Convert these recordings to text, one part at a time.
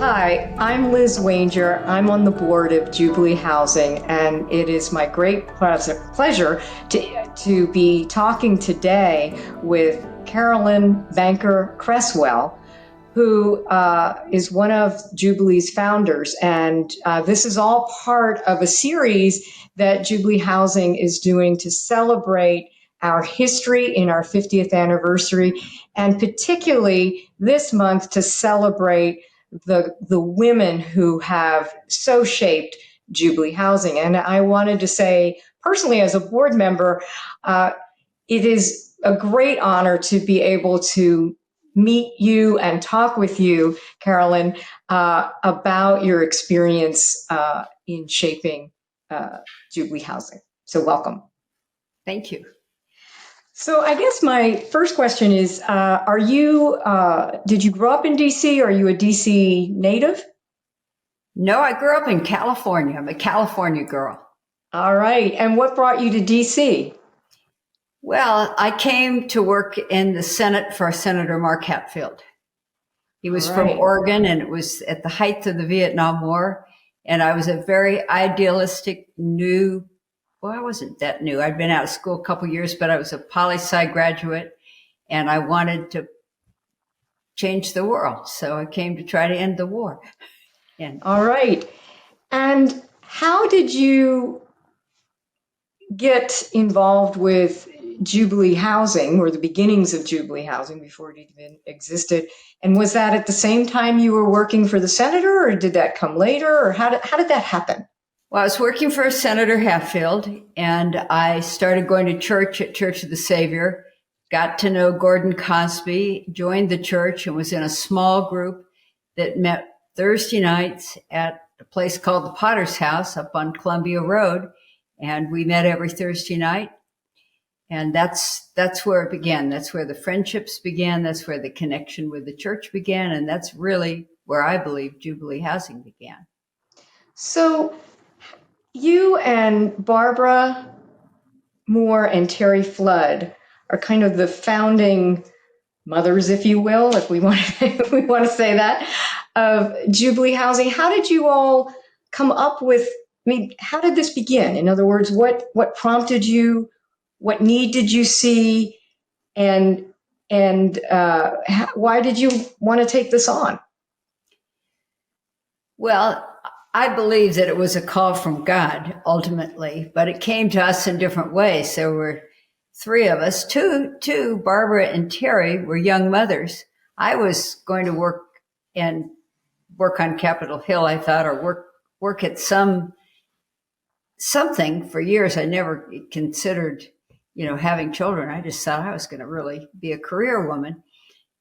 Hi, I'm Liz Wainger. I'm on the board of Jubilee Housing, and it is my great pleasure to be talking today with Carolyn Banker Cresswell, who is one of Jubilee's founders. And this is all part of a series that Jubilee Housing is doing to celebrate our history in our 50th anniversary, and particularly this month to celebrate the women who have so shaped Jubilee Housing. And I wanted to say, personally, as a board member, it is a great honor to be able to meet you and talk with you, Carolyn, about your experience in shaping Jubilee Housing. So welcome. Thank you. So I guess my first question is, did you grow up in DC? Are you a DC native? No, I grew up in California. I'm a California girl. All right. And what brought you to DC? Well, I came to work in the Senate for Senator Mark Hatfield. He was from Oregon, and it was at the height of the Vietnam War. And I was a very idealistic, I wasn't that new. I'd been out of school a couple of years, but I was a poli-sci graduate, and I wanted to change the world. So I came to try to end the war. All right. And how did you get involved with Jubilee Housing, or the beginnings of Jubilee Housing before it even existed? And was that at the same time you were working for the senator, or did that come later, or how did that happen? Well, I was working for Senator Hatfield, and I started going to church at Church of the Savior, got to know Gordon Cosby, joined the church, and was in a small group that met Thursday nights at a place called the Potter's House up on Columbia Road. And we met every Thursday night. And that's where it began. That's where the friendships began. That's where the connection with the church began. And that's really where I believe Jubilee Housing began. So you and Barbara Moore and Terry Flood are kind of the founding mothers, if you will, if we want to say that, of Jubilee Housing. How did you all come up with, how did this begin? In other words, what prompted you? What need did you see? And why did you want to take this on? Well, I believe that it was a call from God ultimately, but it came to us in different ways. There were three of us, two, Barbara and Terry, were young mothers. I was going to work on Capitol Hill, I thought, or work at something for years. I never considered, having children. I just thought I was going to really be a career woman.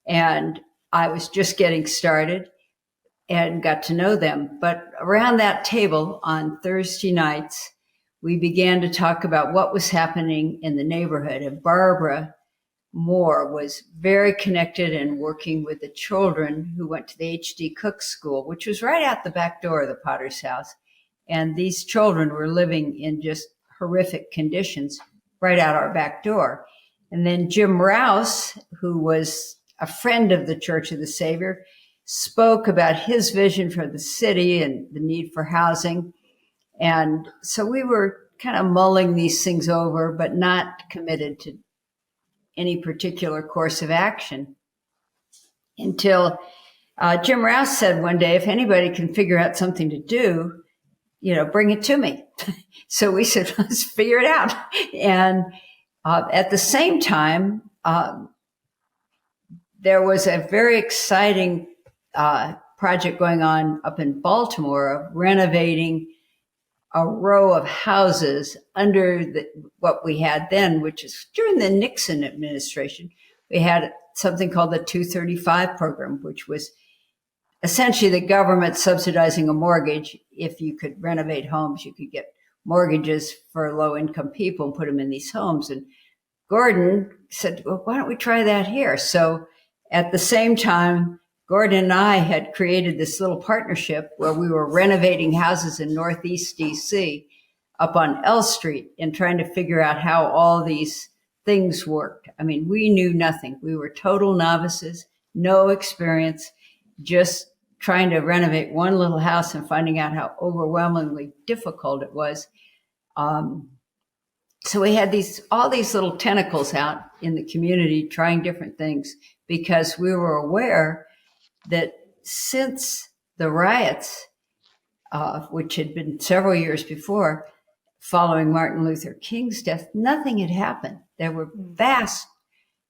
And I was just getting started and got to know them. But around that table on Thursday nights, we began to talk about what was happening in the neighborhood. And Barbara Moore was very connected and working with the children who went to the H.D. Cook School, which was right out the back door of the Potter's House. And these children were living in just horrific conditions right out our back door. And then Jim Rouse, who was a friend of the Church of the Savior, spoke about his vision for the city and the need for housing. And so we were kind of mulling these things over, but not committed to any particular course of action until Jim Rouse said one day, if anybody can figure out something to do, bring it to me. So we said, let's figure it out. And at the same time, there was a very exciting project going on up in Baltimore of renovating a row of houses under what we had then, which is during the Nixon administration. We had something called the 235 program, which was essentially the government subsidizing a mortgage. If you could renovate homes, you could get mortgages for low-income people and put them in these homes. And Gordon said, well, why don't we try that here? So at the same time, Gordon and I had created this little partnership where we were renovating houses in Northeast DC up on L Street and trying to figure out how all these things worked. I mean, we knew nothing. We were total novices, no experience, just trying to renovate one little house and finding out how overwhelmingly difficult it was. So we had all these little tentacles out in the community trying different things, because we were aware that since the riots, which had been several years before, following Martin Luther King's death, nothing had happened. There were vast,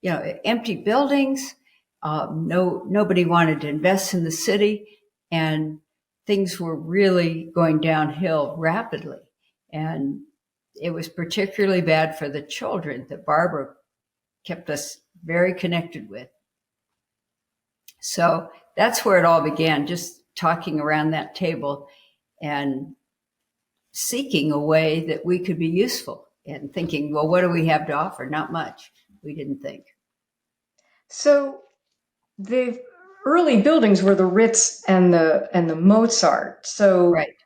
empty buildings. Nobody wanted to invest in the city, and things were really going downhill rapidly. And it was particularly bad for the children that Barbara kept us very connected with. So that's where it all began, just talking around that table and seeking a way that we could be useful, and thinking, well, what do we have to offer? Not much, we didn't think. So the early buildings were the Ritz and the Mozart. So right.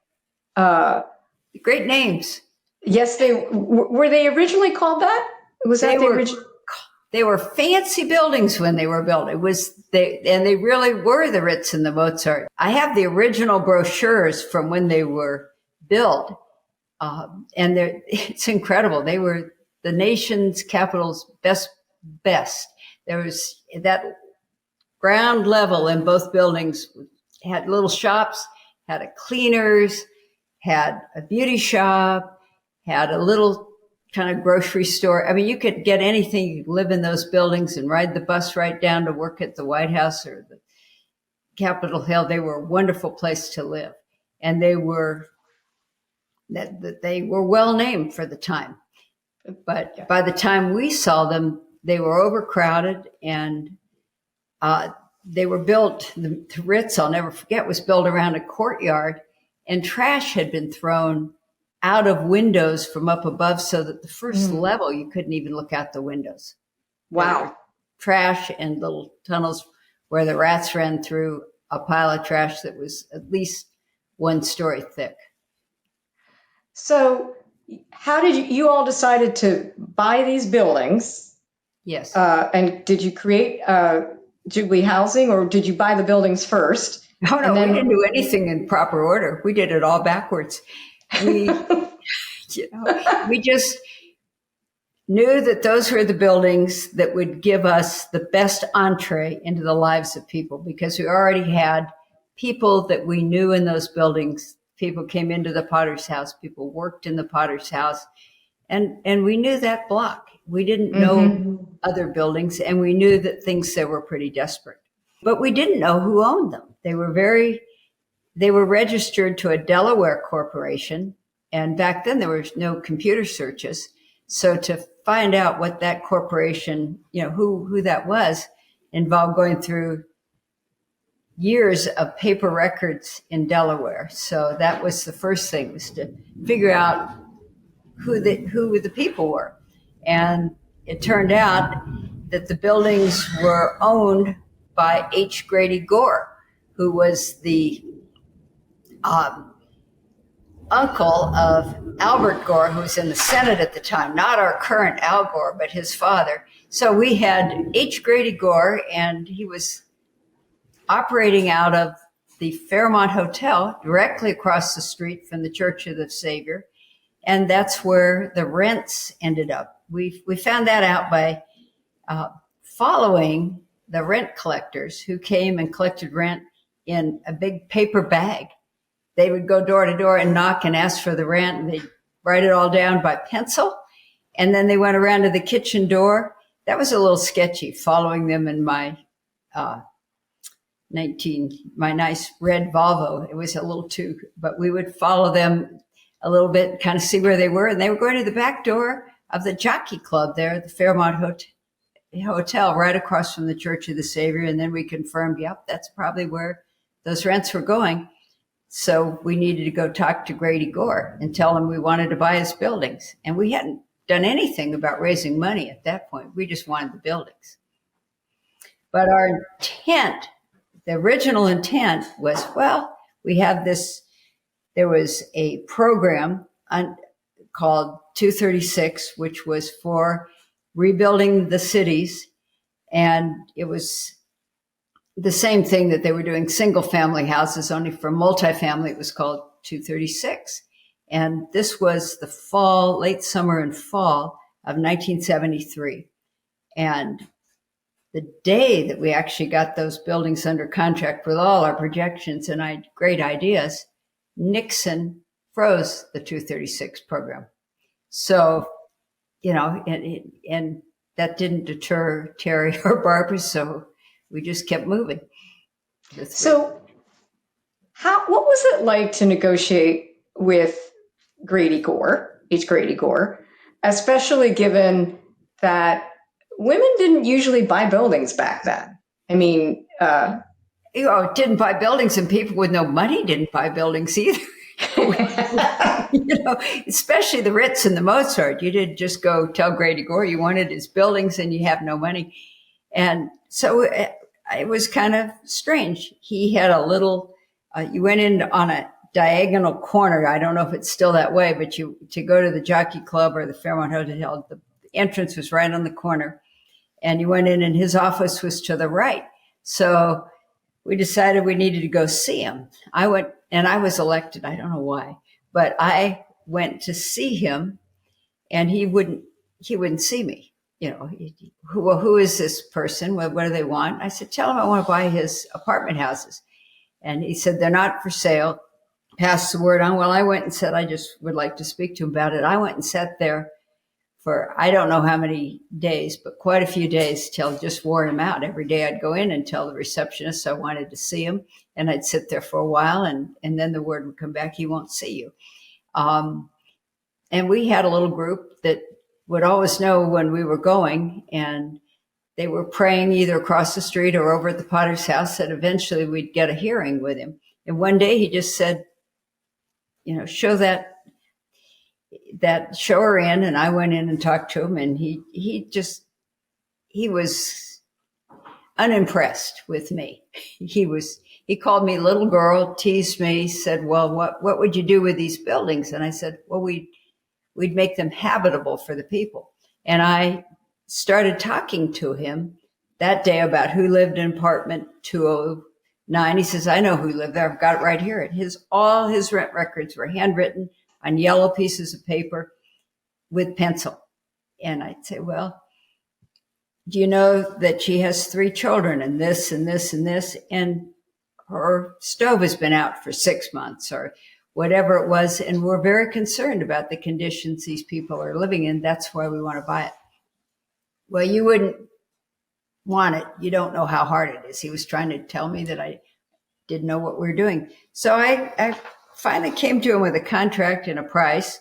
Great names. Yes, were they originally called that? Was that the original? They were fancy buildings when they were built. And they really were the Ritz and the Mozart. I have the original brochures from when they were built, and it's incredible. They were the nation's capital's best. There was that ground level in both buildings, had little shops, had a cleaners, had a beauty shop, had a little kind of grocery store. I mean, you could get anything. You could live in those buildings and ride the bus right down to work at the White House or the Capitol Hill. They were a wonderful place to live. And they were well named for the time. But by the time we saw them, they were overcrowded, and they were built, the Ritz, I'll never forget, was built around a courtyard, and trash had been thrown out of windows from up above, so that the first level, you couldn't even look out the windows. Wow. Trash and little tunnels where the rats ran through, a pile of trash that was at least 1 story thick. So how did you all decided to buy these buildings? Yes. And did you create Jubilee Housing, or did you buy the buildings first? No, we didn't do anything in proper order. We did it all backwards. We just knew that those were the buildings that would give us the best entree into the lives of people, because we already had people that we knew in those buildings. People came into the Potter's House, people worked in the Potter's House, and we knew that block. We didn't know other buildings, and we knew that things there were pretty desperate. But we didn't know who owned them. They were registered to a Delaware corporation, and back then there was no computer searches. So to find out what that corporation, who that was, involved going through years of paper records in Delaware. So that was the first thing, was to figure out who the people were. And it turned out that the buildings were owned by H. Grady Gore, who was the uncle of Albert Gore, who was in the Senate at the time, not our current Al Gore, but his father. So we had H. Grady Gore, and he was operating out of the Fairmont Hotel directly across the street from the Church of the Savior. And that's where the rents ended up. We found that out by following the rent collectors who came and collected rent in a big paper bag. They would go door to door and knock and ask for the rent, and they'd write it all down by pencil. And then they went around to the kitchen door. That was a little sketchy, following them in my nice red Volvo. It was a little too, but we would follow them a little bit, kind of see where they were. And they were going to the back door of the Jockey Club there at the Fairmont Hotel, right across from the Church of the Savior. And then we confirmed, yep, that's probably where those rents were going. So we needed to go talk to Grady Gore and tell him we wanted to buy his buildings. And we hadn't done anything about raising money at that point. We just wanted the buildings. But our intent, the original intent was, well, we have this, there was a program called 236, which was for rebuilding the cities. And it was the same thing that they were doing single family houses, only for multifamily, it was called 236. And this was the fall, late summer and fall of 1973. And the day that we actually got those buildings under contract with all our projections and great ideas, Nixon froze the 236 program. So, and that didn't deter Terry or Barbara, so we just kept moving. So what was it like to negotiate with Grady Gore, H. Grady Gore, especially given that women didn't usually buy buildings back then? I mean, didn't buy buildings, and people with no money didn't buy buildings either. Especially the Ritz and the Mozart. You didn't just go tell Grady Gore you wanted his buildings and you have no money. And so it was kind of strange. He had a little, you went in on a diagonal corner. I don't know if it's still that way, but to go to the Jockey Club or the Fairmont Hotel, the entrance was right on the corner. And you went in and his office was to the right. So we decided we needed to go see him. I went, and I was elected. I don't know why, but I went to see him, and he wouldn't see me. Who is this person? What do they want? I said, tell him I want to buy his apartment houses. And he said, they're not for sale. Passed the word on. Well, I went and said, I just would like to speak to him about it. I went and sat there for, I don't know how many days, but quite a few days till just wore him out. Every day I'd go in and tell the receptionist I wanted to see him, and I'd sit there for a while, and then the word would come back, he won't see you. And we had a little group that would always know when we were going, and they were praying either across the street or over at the Potter's house that eventually we'd get a hearing with him. And one day he just said, show show her in. And I went in and talked to him, and he was unimpressed with me. He called me little girl, teased me, said, well, what would you do with these buildings? And I said, well, we'd make them habitable for the people. And I started talking to him that day about who lived in apartment 209. He says, I know who lived there. I've got it right here. And all his rent records were handwritten on yellow pieces of paper with pencil. And I'd say, well, do you know that she has 3 children and this and this and this, and her stove has been out for 6 months or whatever it was, and we're very concerned about the conditions these people are living in. That's why we want to buy it. Well, you wouldn't want it. You don't know how hard it is. He was trying to tell me that I didn't know what we were doing. So I finally came to him with a contract and a price,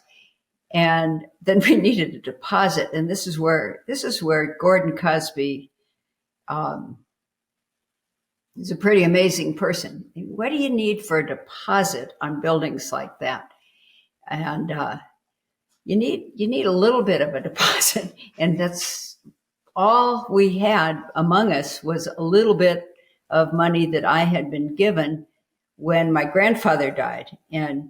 and then we needed a deposit. And this is where Gordon Cosby is a pretty amazing person. What do you need for a deposit on buildings like that? And you need a little bit of a deposit, and that's all we had among us was a little bit of money that I had been given when my grandfather died. And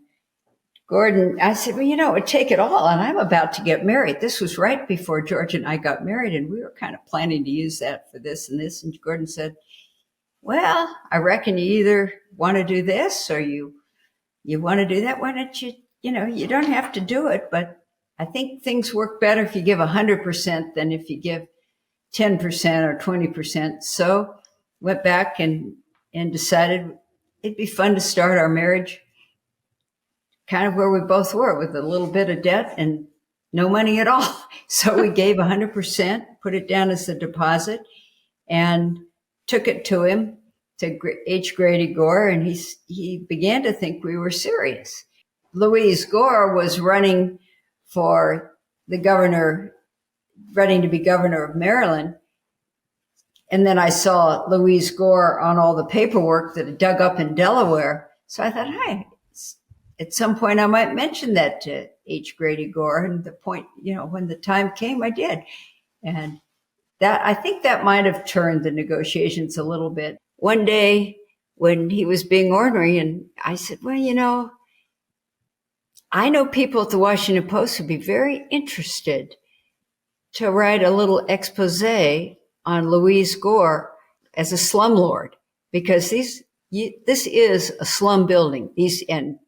Gordon, I said, well, it would take it all. And I'm about to get married. This was right before George and I got married, and we were kind of planning to use that for this and this. And Gordon said, well, I reckon you either want to do this or you want to do that. Why don't you, you don't have to do it, but I think things work better if you give 100% than if you give 10% or 20%. So went back and decided it'd be fun to start our marriage kind of where we both were, with a little bit of debt and no money at all. So we gave 100%, put it down as a deposit, and took it to him, to H. Grady Gore, and he began to think we were serious. Louise Gore was running for the governor, running to be governor of Maryland. And then I saw Louise Gore on all the paperwork that had dug up in Delaware. So I thought, hey, at some point I might mention that to H. Grady Gore. And the point, when the time came, I did. And I think that might have turned the negotiations a little bit. One day when he was being ornery, and I said, well, I know people at the Washington Post would be very interested to write a little expose on Louise Gore as a slumlord. because this is a slum building. And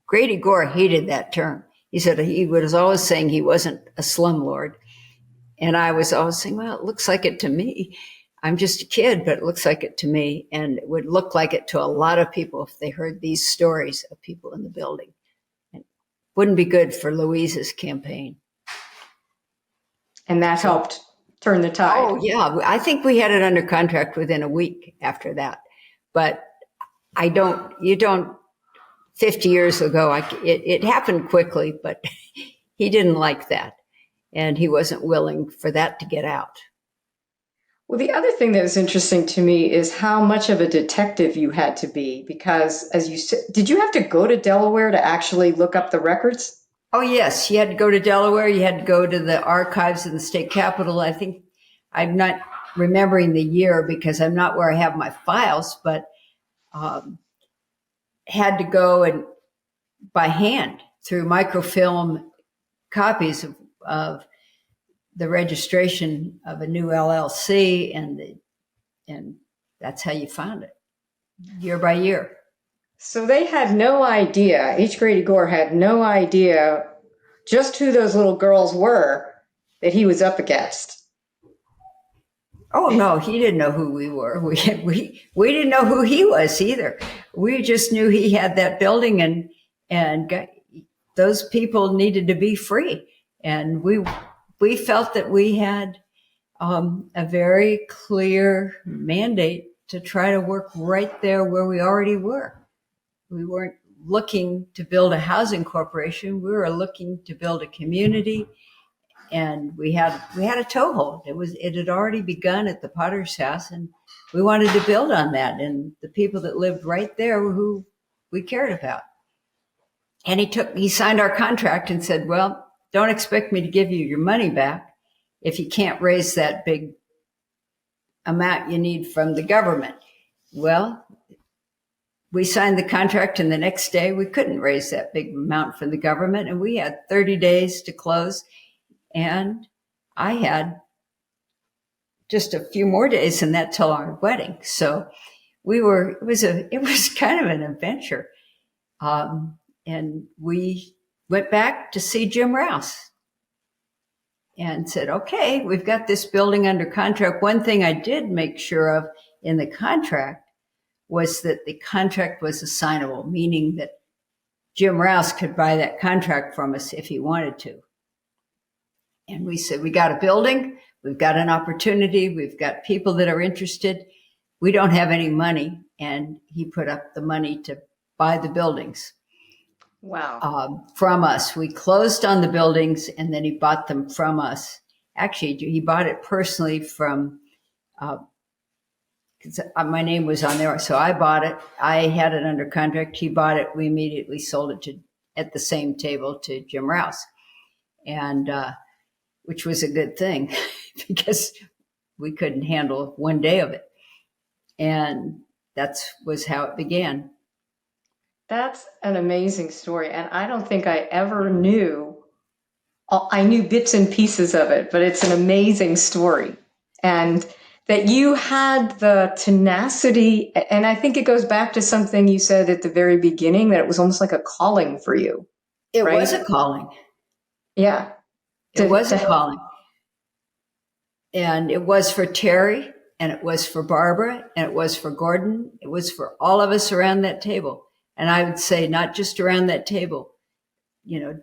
Grady Gore hated that term. He said he was always saying he wasn't a slumlord. And I was always saying, well, it looks like it to me. I'm just a kid, but it looks like it to me. And it would look like it to a lot of people if they heard these stories of people in the building. And wouldn't be good for Louise's campaign. And that helped turn the tide. Oh, yeah. I think we had it under contract within a week after that. But 50 years ago, it happened quickly, but he didn't like that. And he wasn't willing for that to get out. Well, the other thing that was interesting to me is how much of a detective you had to be, because as you said, did you have to go to Delaware to actually look up the records? Oh, yes. You had to go to Delaware. You had to go to the archives in the state capitol. I think I'm not remembering the year because I'm not where I have my files, but had to go and by hand through microfilm copies of the registration of a new LLC, and that's how you found it, year by year. So they had no idea, H. Grady Gore had no idea just who those little girls were that he was up against. Oh, no, he didn't know who we were. We didn't know who he was either. We just knew he had that building, and those people needed to be free. And we felt that we had a very clear mandate to try to work right there where we already were. We weren't looking to build a housing corporation. We were looking to build a community, and we had a toehold. It had already begun at the Potter's House, and we wanted to build on that. And the people that lived right there were who we cared about. And he signed our contract and said, well, don't expect me to give you your money back if you can't raise that big amount you need from the government. Well, we signed the contract, and the next day we couldn't raise that big amount from the government, and we had 30 days to close, and I had just a few more days than that till our wedding. So it was kind of an adventure. And we went back to see Jim Rouse and said, okay, we've got this building under contract. One thing I did make sure of in the contract was that the contract was assignable, meaning that Jim Rouse could buy that contract from us if he wanted to. And we said, we got a building, we've got an opportunity, we've got people that are interested. We don't have any money. And he put up the money to buy the buildings. Wow. From us. We closed on the buildings, and then he bought them from us. Actually, he bought it personally from, because my name was on there. So I bought it. I had it under contract. He bought it. We immediately sold it at the same table to Jim Rouse, and which was a good thing because we couldn't handle one day of it. And that was how it began. That's an amazing story. And I don't think I ever knew. I knew bits and pieces of it, but it's an amazing story. And that you had the tenacity. And I think it goes back to something you said at the very beginning, that it was almost like a calling for you. It right? was a calling. Yeah. It was a calling. And it was for Terry, and it was for Barbara, and it was for Gordon. It was for all of us around that table. And I would say not just around that table,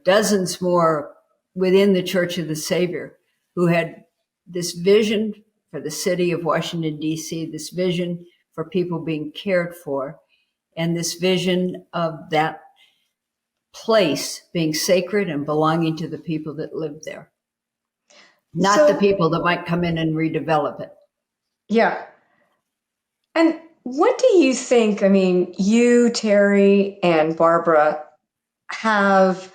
dozens more within the Church of the Savior who had this vision for the city of Washington, D.C., this vision for people being cared for, and this vision of that place being sacred and belonging to the people that lived there, not the people that might come in and redevelop it. Yeah. And what do you think? I mean, you, Terry, and Barbara have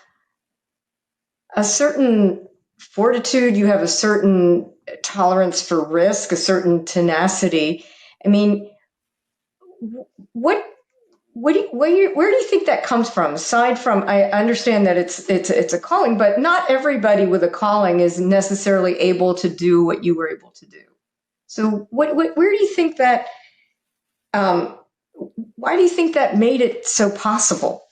a certain fortitude, you have a certain tolerance for risk, a certain tenacity. I mean, where do you think that comes from? Aside from, I understand that it's a calling, but not everybody with a calling is necessarily able to do what you were able to do. So where do you think that Um, why do you think that made it so possible?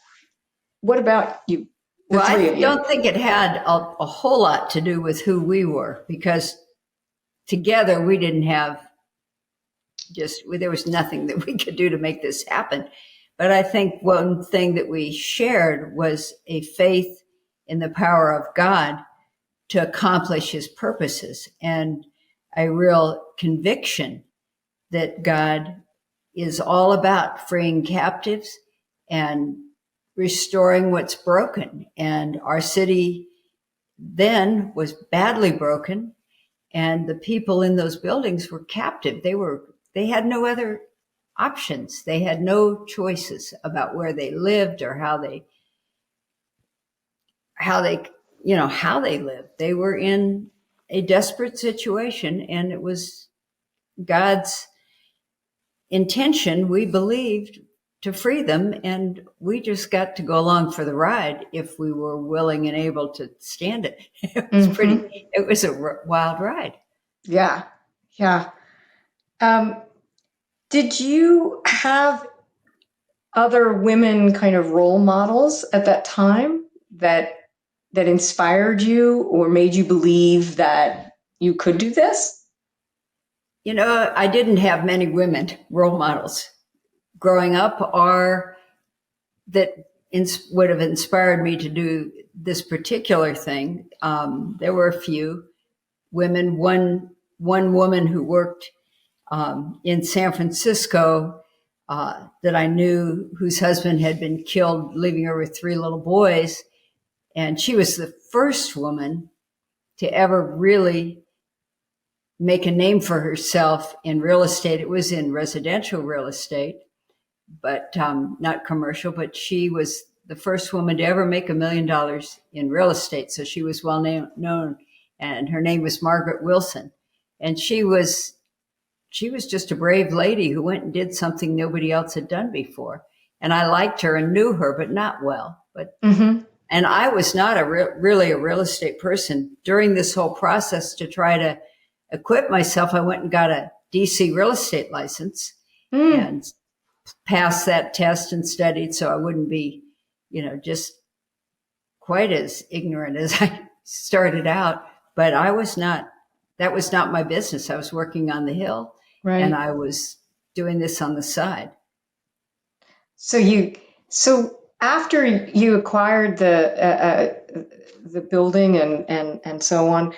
What about you, the Well, three I of you? don't think it had a whole lot to do with who we were, because together we didn't have there was nothing that we could do to make this happen. But I think one thing that we shared was a faith in the power of God to accomplish his purposes, and a real conviction that God is all about freeing captives and restoring what's broken. And our city then was badly broken, and the people in those buildings were captive. They had no other options. They had no choices about where they lived or how they how they lived. They were in a desperate situation, and it was God's intention, we believed, to free them, and we just got to go along for the ride if we were willing and able to stand it. It was a wild ride. Yeah, yeah. Um, did you have other women kind of role models at that time that inspired you or made you believe that you could do this? I didn't have many women role models growing up, or that would have inspired me to do this particular thing. There were a few women. One woman who worked in San Francisco that I knew, whose husband had been killed, leaving her with 3 little boys. And she was the first woman to ever really make a name for herself in real estate. It was in residential real estate, but not commercial. But she was the first woman to ever make $1 million in real estate. So she was well known, and her name was Margaret Wilson. And she was just a brave lady who went and did something nobody else had done before. And I liked her and knew her, but not well. And I was not really a real estate person. During this whole process, to try to equip myself, I went and got a DC real estate license and passed that test and studied so I wouldn't be, just quite as ignorant as I started out. But that was not my business. I was working on the Hill, Right. and I was doing this on the side. So after you acquired the building and so on,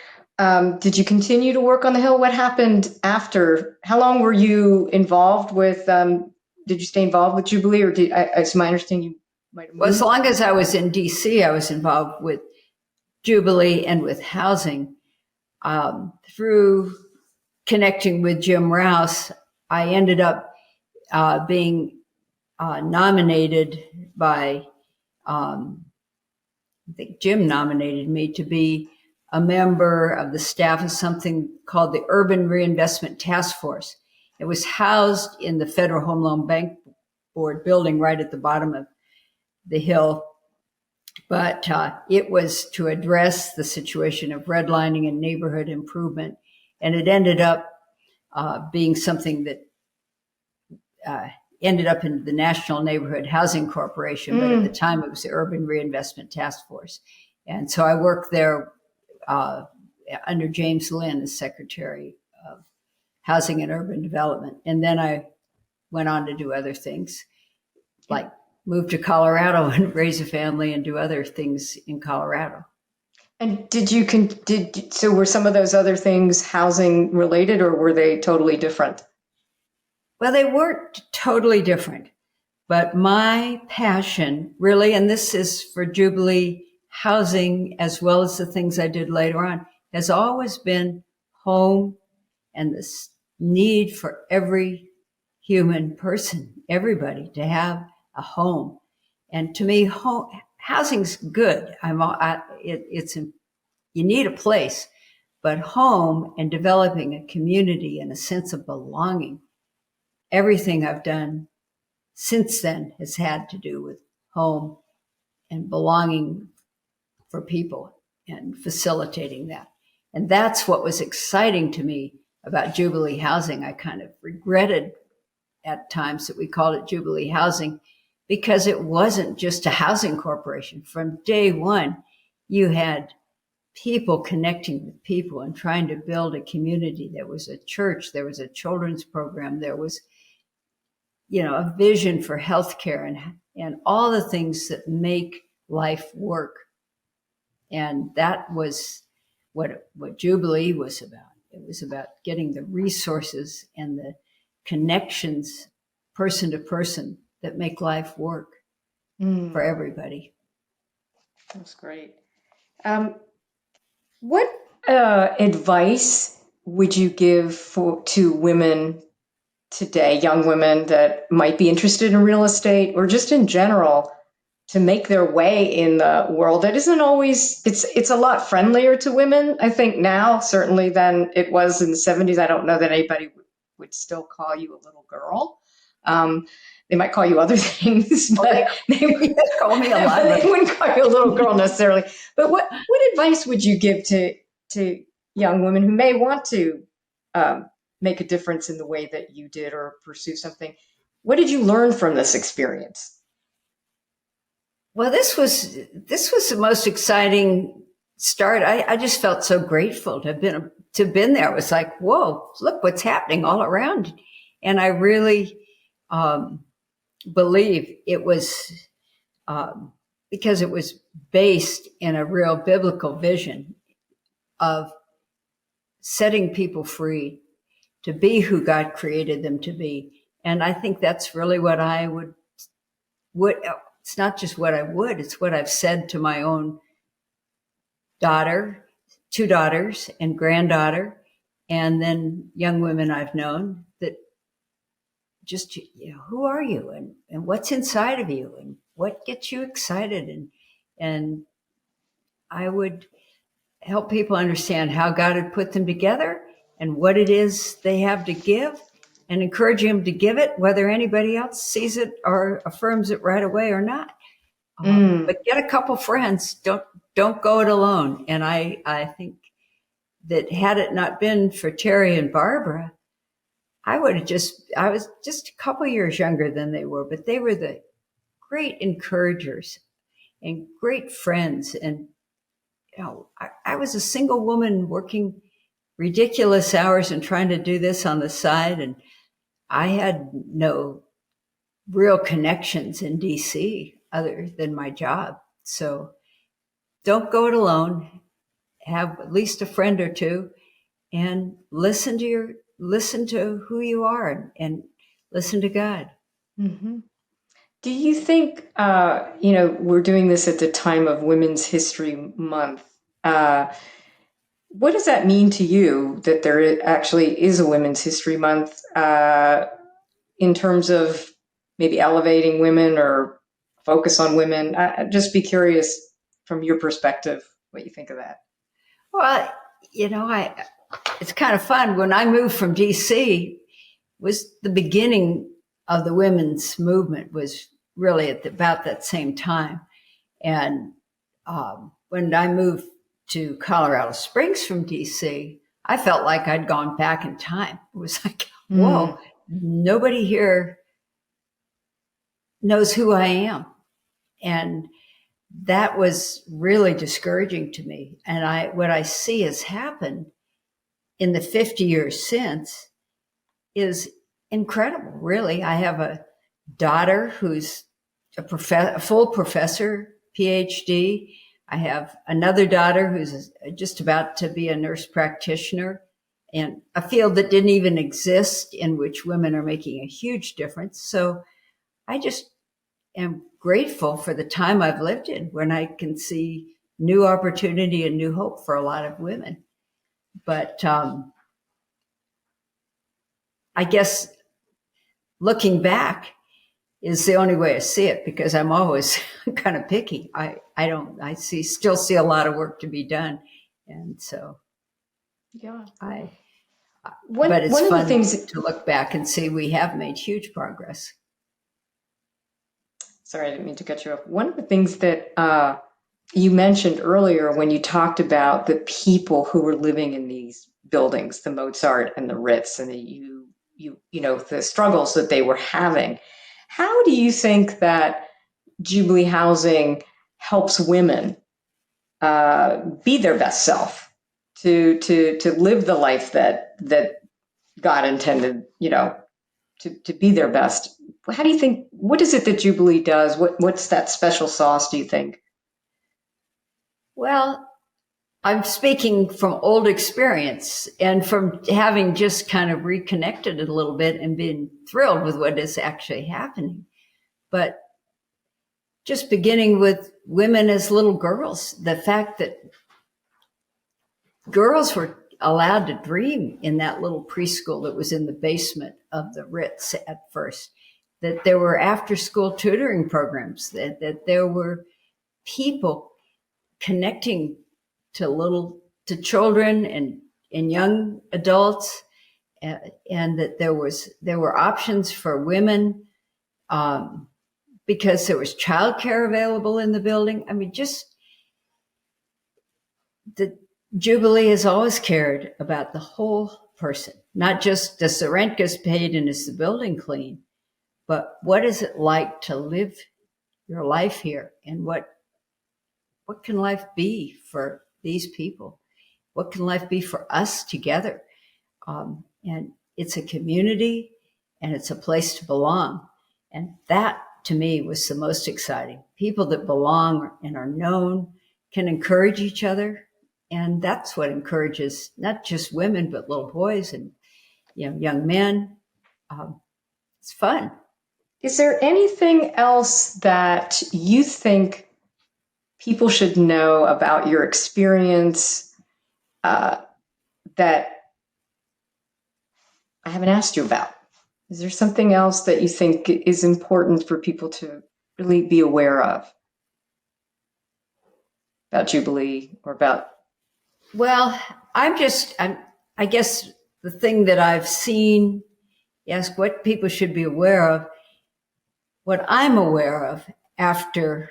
did you continue to work on the Hill? What happened after? How long were you involved with? Did you stay involved with Jubilee, or it's my understanding you might have moved? Well, as long as I was in DC, I was involved with Jubilee and with housing. Through connecting with Jim Rouse, I ended up being nominated by, I think Jim nominated me to be a member of the staff of something called the Urban Reinvestment Task Force. It was housed in the Federal Home Loan Bank Board building right at the bottom of the Hill. But it was to address the situation of redlining and neighborhood improvement. And it ended up being something that ended up in the National Neighborhood Housing Corporation, but at the time it was the Urban Reinvestment Task Force. And so I worked there under James Lynn as Secretary of Housing and Urban Development. And then I went on to do other things, like move to Colorado and raise a family and do other things in Colorado. And so were some of those other things housing related, or were they totally different? Well, they weren't totally different, but my passion really, and this is for Jubilee Housing as well as the things I did later on, has always been home and this need for every human person, everybody, to have a home. And to me, housing's good. You need a place, but home and developing a community and a sense of belonging, everything I've done since then has had to do with home and belonging for people and facilitating that. And that's what was exciting to me about Jubilee Housing. I kind of regretted at times that we called it Jubilee Housing, because it wasn't just a housing corporation. From day one, you had people connecting with people and trying to build a community. There was a church, there was a children's program, there was, a vision for healthcare and all the things that make life work. And that was what Jubilee was about. It was about getting the resources and the connections, person to person, that make life work for everybody. That's great. What advice would you give to women today, young women that might be interested in real estate or just in general, to make their way in the world that isn't always, it's a lot friendlier to women, I think, now, certainly, than it was in the 70s. I don't know that anybody would still call you a little girl. They might call you other things, but they would call me a lot. They wouldn't call you a little girl necessarily. But what advice would you give to young women who may want to make a difference in the way that you did or pursue something? What did you learn from this experience? Well, this was the most exciting start. I just felt so grateful to have been there. It was like, whoa, look what's happening all around. And I really believe it was because it was based in a real biblical vision of setting people free to be who God created them to be. And I think that's really what I would it's not just what I would, it's what I've said to my own daughter, 2 daughters and granddaughter, and then young women I've known, that just, who are you and what's inside of you and what gets you excited? And I would help people understand how God had put them together and what it is they have to give, and encourage them to give it, whether anybody else sees it or affirms it right away or not. But get a couple friends. Don't go it alone. And I think that had it not been for Terry and Barbara, I was just a couple years younger than they were, but they were the great encouragers and great friends. And I was a single woman working ridiculous hours and trying to do this on the side, and I had no real connections in DC other than my job. So don't go it alone. Have at least a friend or two, and listen to who you are and listen to God. Mm-hmm. Do you think, we're doing this at the time of Women's History Month. What does that mean to you that there actually is a Women's History Month in terms of maybe elevating women or focus on women? I'd just be curious from your perspective what you think of that. Well, it's kind of fun. When I moved from DC, was the beginning of the women's movement, was really at about that same time. And when I moved to Colorado Springs from DC, I felt like I'd gone back in time. It was like, whoa, nobody here knows who I am. And that was really discouraging to me. And what I see has happened in the 50 years since is incredible, really. I have a daughter who's a full professor, PhD. I have another daughter who's just about to be a nurse practitioner, in a field that didn't even exist, in which women are making a huge difference. So I just am grateful for the time I've lived in, when I can see new opportunity and new hope for a lot of women. But I guess looking back is the only way I see it, because I'm always kind of picky. Still see a lot of work to be done. And so, yeah, but it's fun to look back and see we have made huge progress. Sorry, I didn't mean to cut you off. One of the things that you mentioned earlier when you talked about the people who were living in these buildings, the Mozart and the Ritz, and that you the struggles that they were having. How do you think that Jubilee Housing helps women be their best self, to live the life that God intended, to be their best? How do you think? What is it that Jubilee does? What's that special sauce, do you think? Well, I'm speaking from old experience and from having just kind of reconnected a little bit and been thrilled with what is actually happening. But just beginning with women as little girls, the fact that girls were allowed to dream in that little preschool that was in the basement of the Ritz at first, that there were after school tutoring programs, that there were people connecting to children and young adults, and that there were options for women, because there was childcare available in the building. I mean, just the Jubilee has always cared about the whole person, not just does the rent get paid and is the building clean, but what is it like to live your life here, and what can life be for these people? What can life be for us together? And it's a community, and it's a place to belong. And that, to me, was the most exciting. People that belong and are known can encourage each other. And that's what encourages not just women, but little boys and young men. It's fun. Is there anything else that you think people should know about your experience that I haven't asked you about? Is there something else that you think is important for people to really be aware of about Jubilee or about? Well, I guess the thing that I've seen, you ask what people should be aware of. What I'm aware of after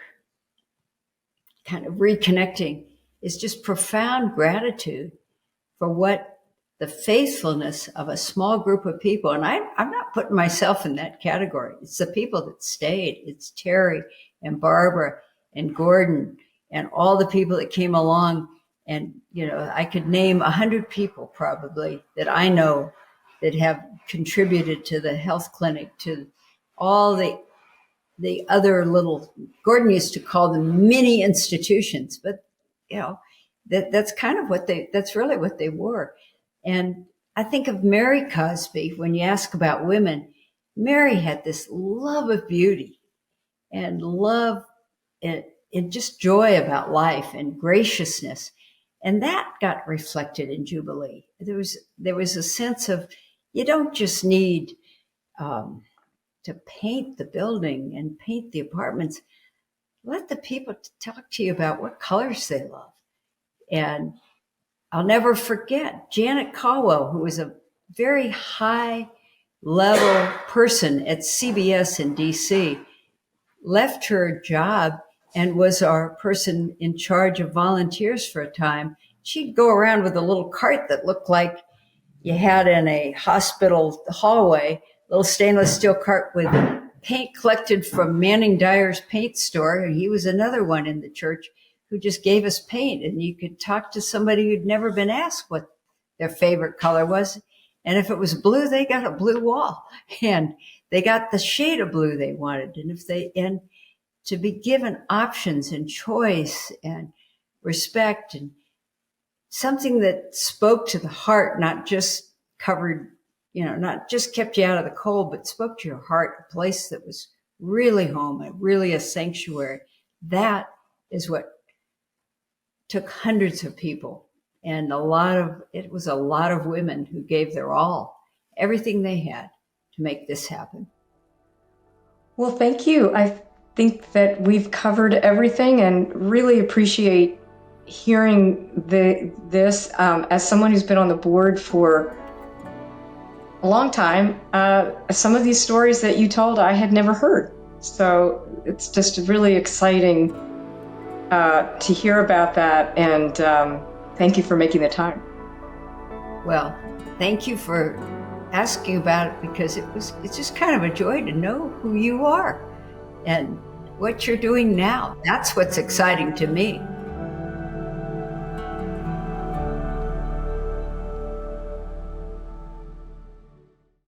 kind of reconnecting is just profound gratitude for what the faithfulness of a small group of people. And I'm not putting myself in that category. It's the people that stayed. It's Terry and Barbara and Gordon and all the people that came along. And, I could name 100 people probably that I know that have contributed to the health clinic, to all the other little, Gordon used to call them mini institutions, but that's kind of that's really what they were. And I think of Mary Cosby. When you ask about women, Mary had this love of beauty and love and just joy about life and graciousness. And that got reflected in Jubilee. There was a sense of, you don't just need to paint the building and paint the apartments. Let the people talk to you about what colors they love. And I'll never forget Janet Caldwell, who was a very high level person at CBS in DC, left her job and was our person in charge of volunteers for a time. She'd go around with a little cart that looked like you had in a hospital hallway, little stainless steel cart with paint collected from Manning Dyer's paint store. And he was another one in the church who just gave us paint. And you could talk to somebody who'd never been asked what their favorite color was. And if it was blue, they got a blue wall, and they got the shade of blue they wanted. And to be given options and choice and respect, and something that spoke to the heart, not just covered, not just kept you out of the cold, but spoke to your heart, a place that was really home and really a sanctuary. That is what took hundreds of people, and it was a lot of women who gave their all, everything they had, to make this happen. Well, thank you. I think that we've covered everything, and really appreciate hearing this. As someone who's been on the board for a long time, some of these stories that you told, I had never heard. So it's just really exciting to hear about that. And thank you for making the time. Well, thank you for asking about it because it's just kind of a joy to know who you are and what you're doing now. That's what's exciting to me.